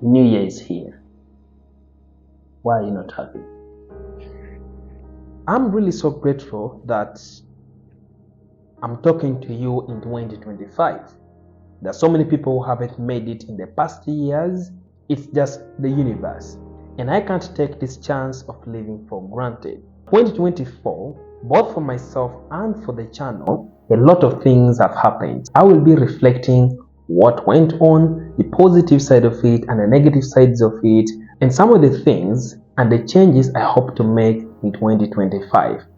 New Year is here. Why are you not happy? I'm really so grateful that I'm talking to you in 2025. There are so many people who haven't made it in the past years. It's just the universe. And I can't take this chance of living for granted. 2024, both for myself and for the channel, a lot of things have happened. I will be reflecting what went on, the positive side of it and the negative sides of it, and some of the things and the changes I hope to make in 2025.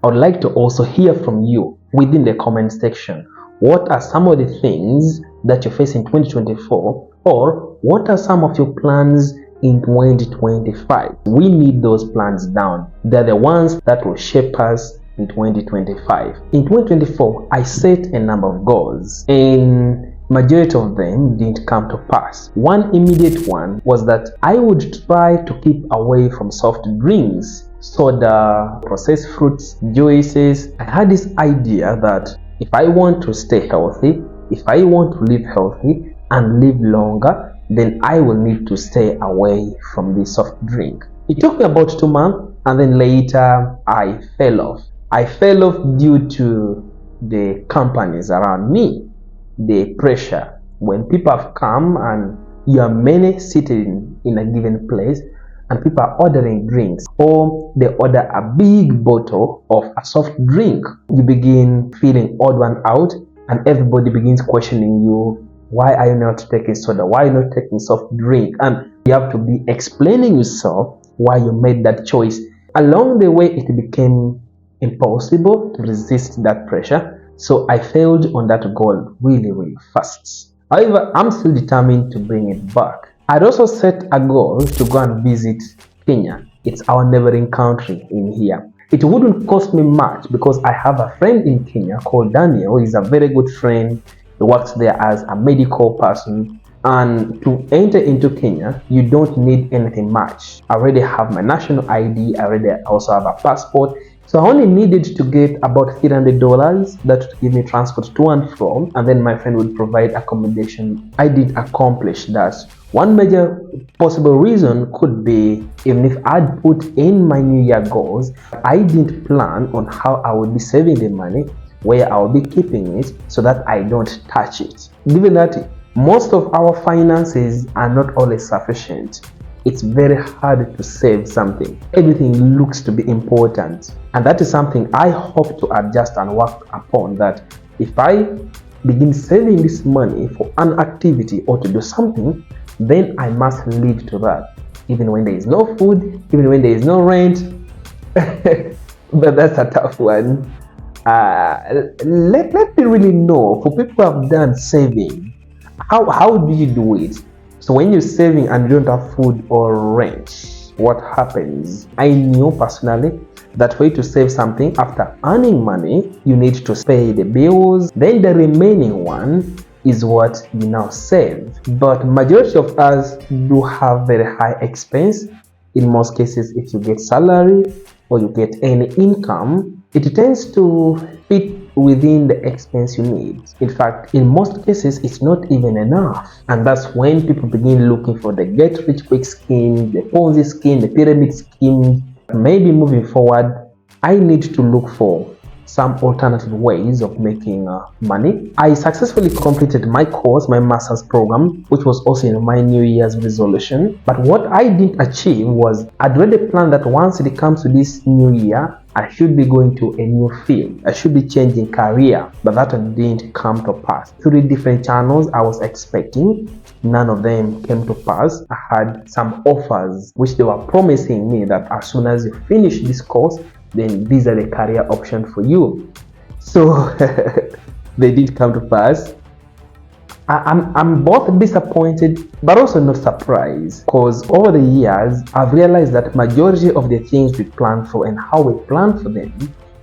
I would like to also hear from you within the comment section. What are some of the things that you face in 2024, or what are some of your plans in 2025? We need those plans down. They're the ones that will shape us in 2025. In 2024, I set a number of goals, and majority of them didn't come to pass. One immediate one was that I would try to keep away from soft drinks, soda, processed fruits, juices. I had this idea that if I want to stay healthy, if I want to live healthy and live longer, then I will need to stay away from this soft drink. It took me about 2 months, and then later I fell off. I fell off due to the companies around me, the pressure. When people have come and you are many sitting in a given place and people are ordering drinks, or they order a big bottle of a soft drink, you begin feeling odd one out, and everybody begins questioning you. Why are you not taking soda? Why are you not taking soft drink? And you have to be explaining yourself why you made that choice. Along the way, it became impossible to resist that pressure. So I failed on that goal really fast. However, I'm still determined to bring it back. I'd also set a goal to go and visit Kenya. It's our neighboring country in here. It wouldn't cost me much because I have a friend in Kenya called Daniel. He's a very good friend. He works there as a medical person. And to enter into Kenya, you don't need anything much. I already have my national ID. I already also have a passport. So I only needed to get about $300 that would give me transport to and from, and then my friend would provide accommodation. I did accomplish that. One major possible reason could be, even if I'd put in my New Year goals, I didn't plan on how I would be saving the money, where I will be keeping it so that I don't touch it. Given that most of our finances are not always sufficient, it's very hard to save something. Everything looks to be important, and that is something I hope to adjust and work upon, that if I begin saving this money for an activity or to do something, then I must lead to that, even when there is no food, even when there is no rent. But that's a tough one. Let me really know, for people who have done saving, how do you do it? So when you're saving and you don't have food or rent, what happens? I knew personally that for you to save something, after earning money, you need to pay the bills. Then the remaining one is what you now save. But majority of us do have very high expense. In most cases, if you get salary or you get any income, it tends to fit within the expense you need. In fact, in most cases, it's not even enough. And that's when people begin looking for the get-rich-quick scheme, the Ponzi scheme, the pyramid scheme. Maybe moving forward, I need to look for some alternative ways of making money. I successfully completed my course, my master's program, which was also in my New Year's resolution. But what I didn't achieve was, I'd already planned that once it comes to this new year, I should be going to a new field. I should be changing career, but that didn't come to pass. 3 different channels I was expecting, none of them came to pass. I had some offers which they were promising me that as soon as you finish this course, then these are the career options for you. So they did come to pass. I'm both disappointed but also not surprised, because over the years I've realized that majority of the things we plan for and how we plan for them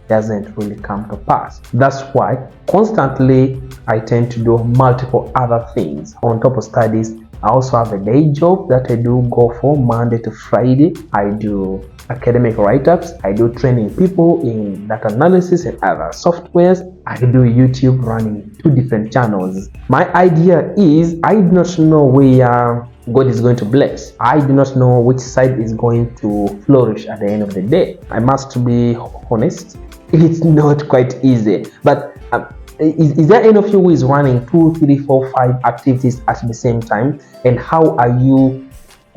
doesn't really come to pass. That's why constantly I tend to do multiple other things on top of studies. I also have a day job that I do go for Monday to Friday. I do academic write-ups. I do training people in data analysis and other softwares. I do YouTube, running 2 different channels. My idea is, I do not know where God is going to bless. I do not know which side is going to flourish at the end of the day. I must be honest, it's not quite easy. But is there any of you who is running 2, 3, 4, 5 activities at the same time? And how are you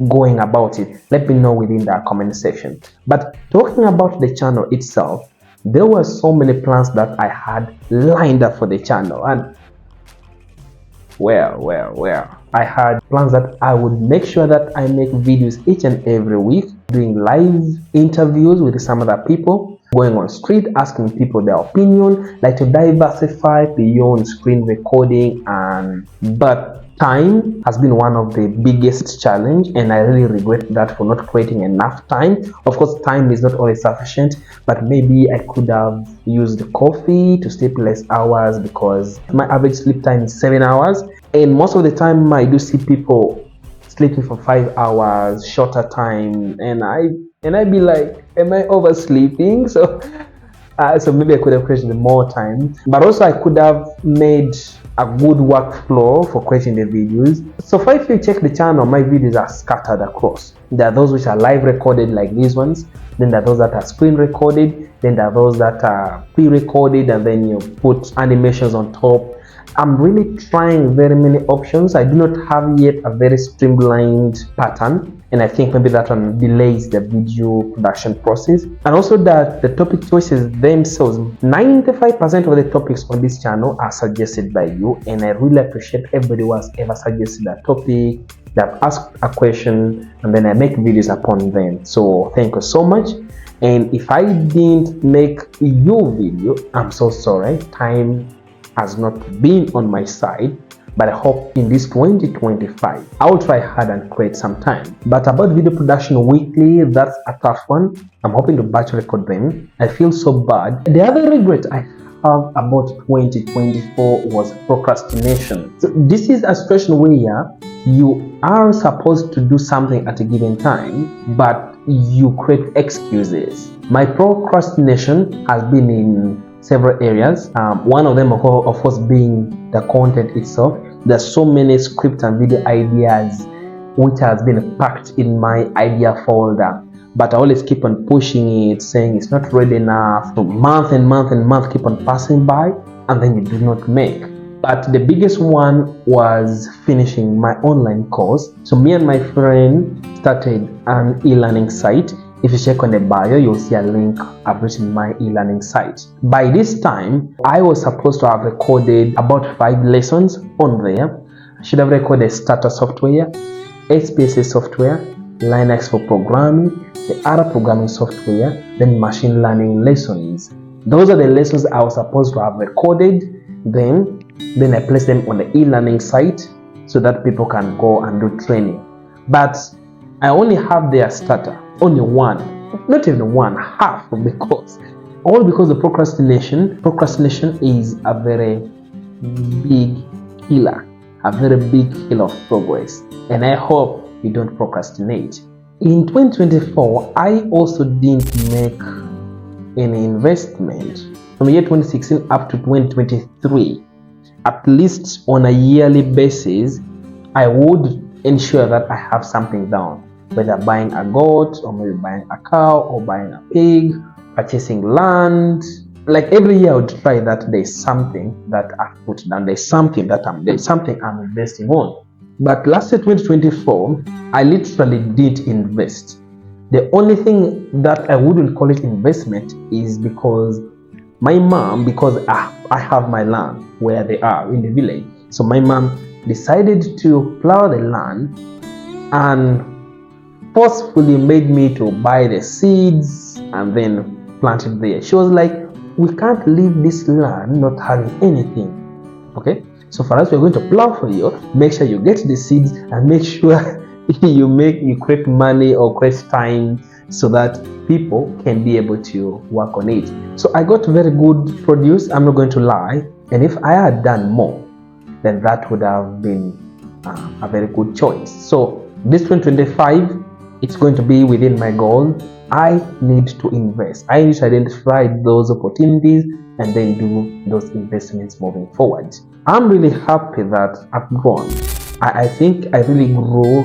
going about it? Let me know within the comment section. But talking about the channel itself, there were so many plans that I had lined up for the channel, and well, I had plans that I would make sure that I make videos each and every week, doing live interviews with some other people, going on street, asking people their opinion, like to diversify beyond screen recording. But time has been one of the biggest challenge, and I really regret that for not creating enough time. Of course, time is not always sufficient, but maybe I could have used coffee to sleep less hours, because my average sleep time is 7 hours, and most of the time I do see people sleeping for 5 hours, shorter time, and I be like, am I oversleeping? So maybe I could have created more time, but also I could have made a good workflow for creating the videos. So far, if you check the channel, my videos are scattered across. There are those which are live recorded like these ones, then there are those that are screen recorded, then there are those that are pre-recorded, and then you put animations on top. I'm really trying very many options. I do not have yet a very streamlined pattern, and I think maybe that one delays the video production process. And also that the topic choices themselves, 95% of the topics on this channel are suggested by you, and I really appreciate everybody who has ever suggested a topic, they have asked a question, and then I make videos upon them. So thank you so much. And if I didn't make your video, I'm so sorry. Time has not been on my side, but I hope in this 2025 I will try hard and create some time. But about video production weekly, that's a tough one. I'm hoping to batch record them. I feel so bad. The other regret I have about 2024 was procrastination. So this is a situation where you are supposed to do something at a given time, but you create excuses. My procrastination has been in several areas. One of them, of course, being the content itself. There's so many script and video ideas which has been packed in my idea folder, but I always keep on pushing it, saying it's not ready enough. So month and month keep on passing by, and then you do not make. But the biggest one was finishing my online course. So me and my friend started an e-learning site. If you check on the bio, you'll see a link I've written my e-learning site. By this time, I was supposed to have recorded about 5 lessons on there. I should have recorded starter software, SPSS software, Linux for programming, the other programming software, then machine learning lessons. Those are the lessons I was supposed to have recorded. Then I placed them on the e-learning site so that people can go and do training. But I only have their starter. Only one, not even one, half of the course. All because of procrastination. Procrastination is a very big killer, of progress. And I hope you don't procrastinate. In 2024, I also didn't make any investment. From year 2016 up to 2023, at least on a yearly basis, I would ensure that I have something down. Whether buying a goat, or maybe buying a cow, or buying a pig, purchasing land. Like every year I would try that there's something that I've put down, there's something I'm investing on. But last year 2024, I literally did invest. The only thing that I wouldn't call it investment is because my mom, because I have my land where they are in the village. So my mom decided to plow the land and forcefully made me to buy the seeds and then plant it there. She was like, we can't leave this land not having anything. Okay, so for us, we're going to plow for you. Make sure you get the seeds and make sure you create money or create time so that people can be able to work on it. So I got very good produce, I'm not going to lie. And if I had done more, then that would have been a very good choice. So this 2025, it's going to be within my goal. I need to invest. I need to identify those opportunities and then do those investments moving forward. I'm really happy that I've grown. I think I really grew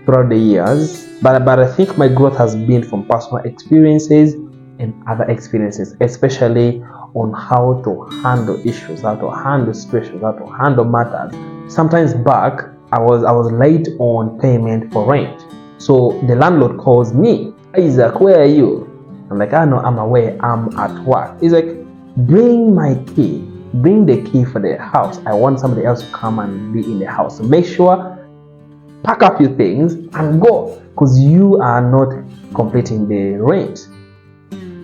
throughout the years, but I think my growth has been from personal experiences and other experiences, especially on how to handle issues, how to handle situations, how to handle matters. Sometimes back, I was late on payment for rent, so the landlord calls me, Isaac, where are you? I'm like, I know, I'm away, I'm at work. He's like, bring the key for the house. I want somebody else to come and be in the house. So make sure, pack up your things and go, because you are not completing the rent.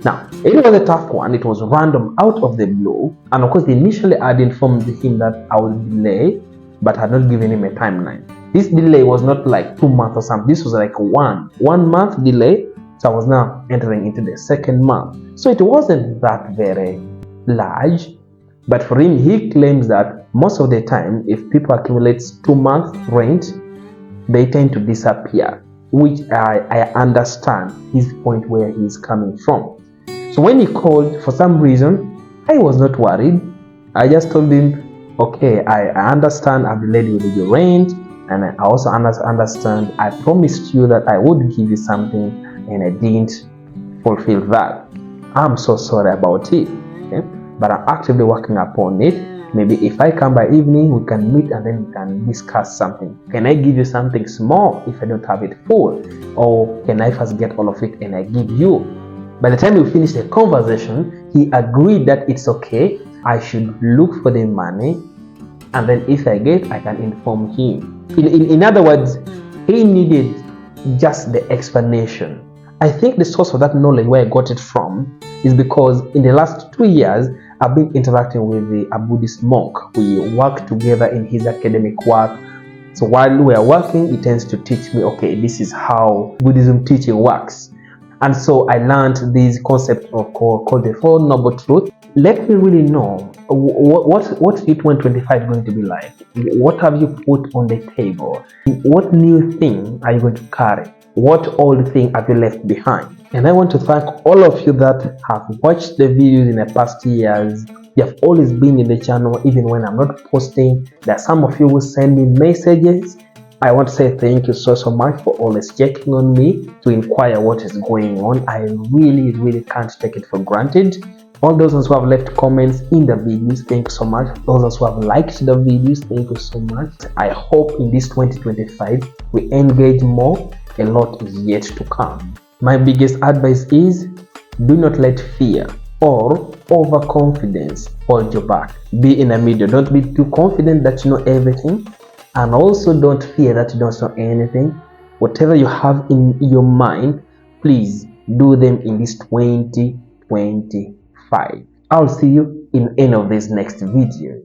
Now, it was a tough one. It was random, out of the blue. And of course, initially I had informed him that I would delay, but I had not given him a timeline. This delay was not like 2 months or something. This was like one month delay. So I was now entering into the second month. So it wasn't that very large. But for him, he claims that most of the time, if people accumulate 2 months rent, they tend to disappear, which I understand his point where he's coming from. So when he called, for some reason, I was not worried. I just told him, okay, I understand I've delayed with your rent, and I also understand I promised you that I would give you something and I didn't fulfill that. I'm so sorry about it, okay? But I'm actively working upon it. Maybe if I come by evening, we can meet and then we can discuss something. Can I give you something small if I don't have it full? Or can I first get all of it and I give you? By the time we finished the conversation, he agreed that it's okay. I should look for the money, and then if I get, I can inform him. In other words, he needed just the explanation. I think the source of that knowledge, where I got it from, is because in the last 2 years, I've been interacting with a Buddhist monk. We work together in his academic work. So while we are working, he tends to teach me, okay, this is how Buddhism teaching works. And so I learned this concept called the Four Noble Truths. Let me really know what is 2025 going to be like. What have you put on the table? What new thing are you going to carry? What old thing have you left behind? And I want to thank all of you that have watched the videos in the past years. You have always been in the channel, even when I'm not posting. There are some of you who send me messages. I want to say thank you so much for always checking on me to inquire what is going on. I really can't take it for granted. All those who have left comments in the videos, thank you so much. Those who have liked the videos, thank you so much. I hope in this 2025 we engage more. A lot is yet to come. My biggest advice is, do not let fear or overconfidence hold you back. Be in the middle. Don't be too confident that you know everything, and also don't fear that you don't know anything. Whatever you have in your mind, please do them in this 2025. I'll see you in any of this next video.